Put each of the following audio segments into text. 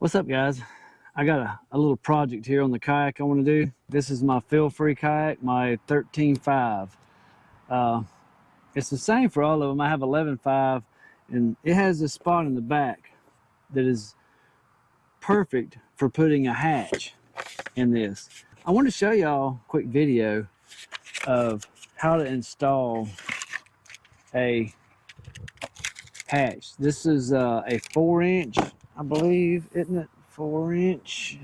What's up, guys? I got a little project here on the kayak I want to do. This is my Feelfree kayak, my 13.5. It's the same for all of them. I have 11.5, and it has this spot in the back that is perfect for putting a hatch in this. I want to show y'all a quick video of how to install a hatch. This is a 4-inch, I believe, isn't it? 4-inch.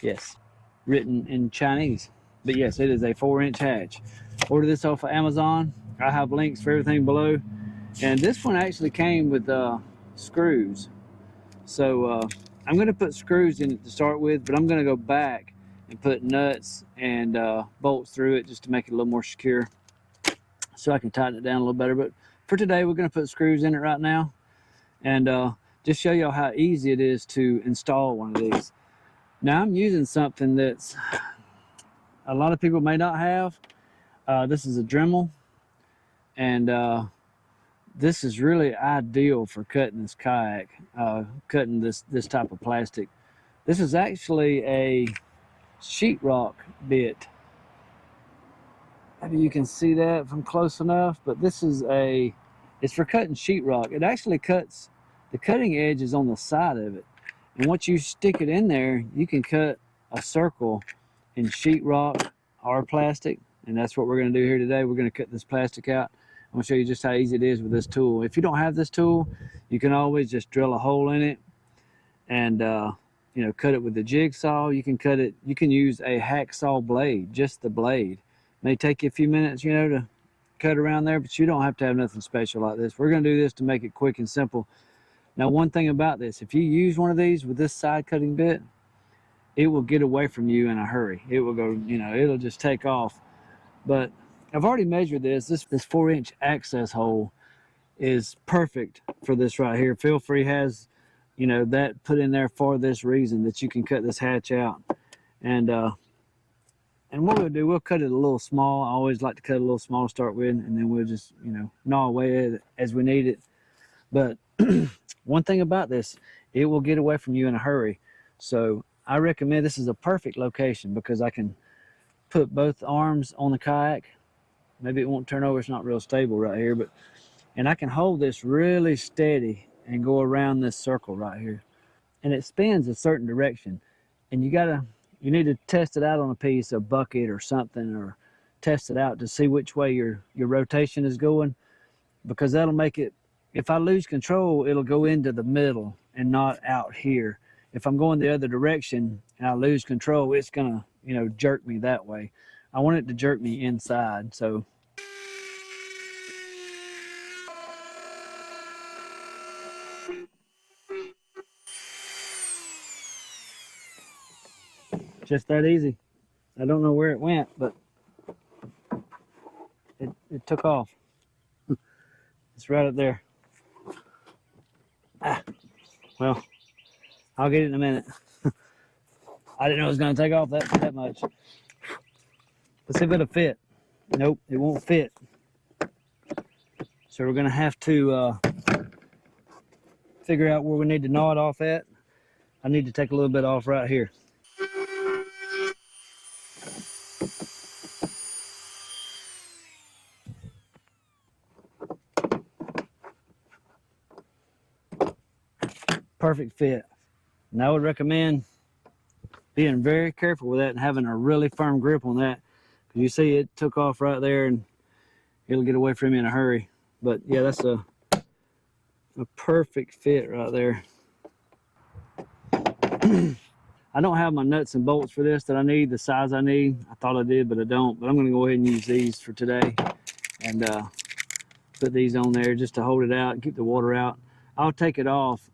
Yes, written in Chinese, but yes, it is a 4-inch hatch. Order this off of Amazon. I have links for everything below, and this one actually came with screws. So I'm going to put screws in it to start with, but I'm going to go back and put nuts and bolts through it just to make it a little more secure, so I can tighten it down a little better. But for today, we're going to put screws in it right now, and just show y'all how easy it is to install one of these. Now I'm using something that's a lot of people may not have. This is a Dremel, and this is really ideal for cutting this kayak, cutting this type of plastic. This is actually a sheetrock bit. Maybe you can see that from close enough, but this is it's for cutting sheetrock. It actually cuts, the cutting edge is on the side of it. And once you stick it in there, you can cut a circle in sheetrock or plastic. And that's what we're going to do here today. We're going to cut this plastic out. I'm going to show you just how easy it is with this tool. If you don't have this tool, you can always just drill a hole in it and you know, cut it with the jigsaw. You can cut it, you can use a hacksaw blade, just the blade. It may take you a few minutes, you know, to cut around there, but you don't have to have nothing special like this. We're going to do this to make it quick and simple. Now, one thing about this, if you use one of these with this side cutting bit, it will get away from you in a hurry. It will go, you know, it'll just take off. But I've already measured this. This 4-inch access hole is perfect for this right here. Feelfree has, you know, that put in there for this reason, that you can cut this hatch out. And what we'll do, we'll cut it a little small. I always like to cut it a little small to start with, and then we'll just, you know, gnaw away at it as we need it. But one thing about this, it will get away from you in a hurry. So I recommend, this is a perfect location because I can put both arms on the kayak. Maybe it won't turn over, it's not real stable right here, but and I can hold this really steady and go around this circle right here. And it spins a certain direction. And you need to test it out on a piece, a bucket or something, or test it out to see which way your rotation is going, because that'll make it, if I lose control, it'll go into the middle and not out here. If I'm going the other direction and I lose control, it's gonna, you know, jerk me that way. I want it to jerk me inside. So just that easy. I don't know where it went, but it took off. It's right up there. Well, I'll get it in a minute. I didn't know it was going to take off that much. Let's see if it'll fit. Nope, it won't fit. So we're going to have to figure out where we need to gnaw it off at. I need to take a little bit off right here. Perfect fit. And I would recommend being very careful with that and having a really firm grip on that, because you see it took off right there and it'll get away from you in a hurry. But yeah, that's a perfect fit right there. I don't have my nuts and bolts for this that I need, the size I need. I thought I did, but I don't. But I'm going to go ahead and use these for today and put these on there just to hold it out and keep the water out. I'll take it off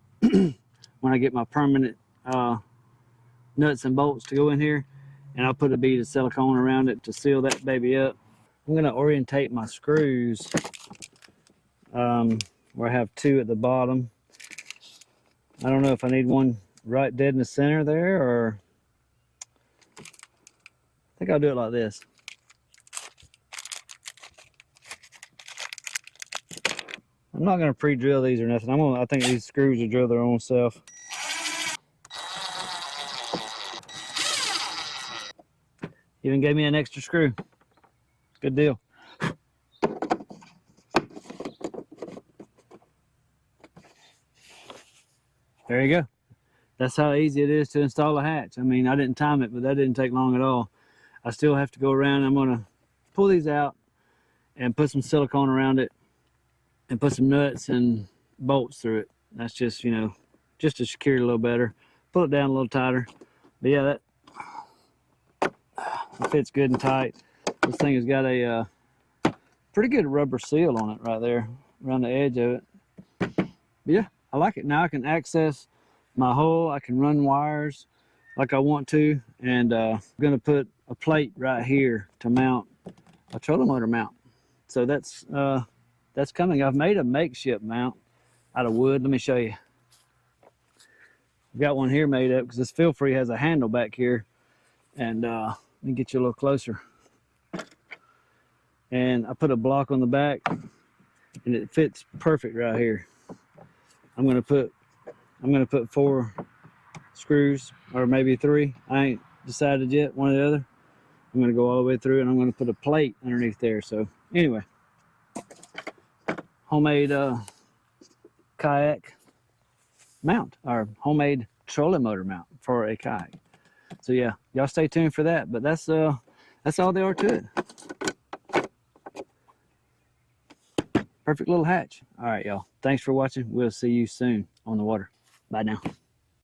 when I get my permanent nuts and bolts to go in here, and I'll put a bead of silicone around it to seal that baby up. I'm going to orientate my screws where I have 2 at the bottom. I don't know if I need one right dead in the center there, or I think I'll do it like this. I'm not gonna pre-drill these or nothing. I think these screws will drill their own self. Even gave me an extra screw. Good deal. There you go. That's how easy it is to install a hatch. I mean, I didn't time it, but that didn't take long at all. I still have to go around. I'm gonna pull these out and put some silicone around it and put some nuts and bolts through it. That's just, you know, just to secure it a little better. Pull it down a little tighter. But yeah, that fits good and tight. This thing has got a pretty good rubber seal on it right there around the edge of it. But yeah, I like it. Now I can access my hole. I can run wires like I want to, and I'm gonna put a plate right here to mount a trolling motor mount. So that's coming. I've made a makeshift mount out of wood. Let me show you. I've got one here made up because this Feelfree has a handle back here, and let me get you a little closer. And I put a block on the back, and it fits perfect right here. I'm gonna put 4 screws, or maybe 3. I ain't decided yet, one or the other. I'm gonna go all the way through, and I'm gonna put a plate underneath there. So anyway, homemade kayak mount, or homemade trolling motor mount for a kayak. So yeah, y'all stay tuned for that. But that's all there are to it. Perfect little hatch. All right, y'all. Thanks for watching. We'll see you soon on the water. Bye now.